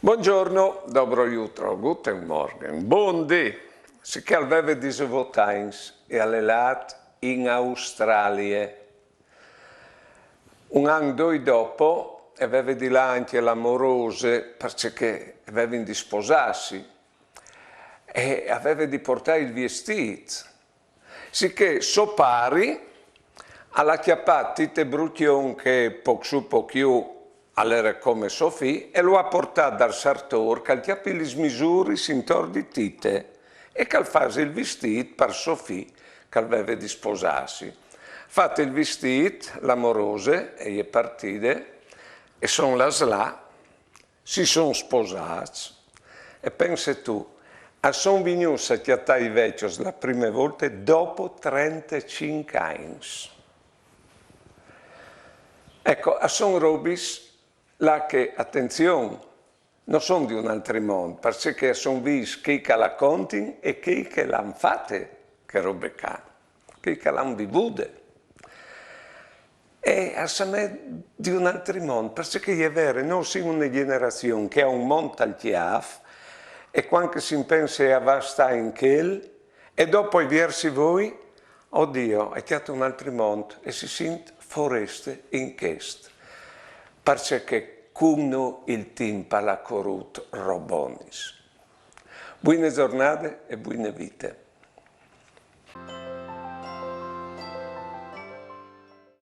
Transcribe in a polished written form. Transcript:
Buongiorno, dobro jutro, guten Morgen, buondì. Sicché aveva dicevo times e allelat in Australia. Un anno due dopo aveva di là anche l'amorose perché aveva di sposarsi e aveva di portare il vestito. Sicché so pari alla chiappata te bruchion che poco su poco più all'era come Sofì e lo ha portato dal sartor che chiappi le misure intorno di tite e che fase il vestito per Sofì che aveva di sposarsi. Fate il vestito, l'amorose e è partite e sono là, si sono sposati e pensa tu, sono venuti a chiattare i vecchi la prima volta dopo 35 anni. Ecco, sono robis là che, attenzione, non sono di un altro mondo, perché sono visti chi che la contin e chi che l'hanno fatte, che robe qua, chi che l'hanno vivute. E a me di un altro mondo, perché è vero, non siamo una generazione che ha un mondo al chiaf e quando si pensa a vasta in quel, e dopo versi voi, oddio, è chiaro un altro mondo e si sente foreste in questo. Perché cugno il timpa la corrut robonis. Buone giornate e buone vite.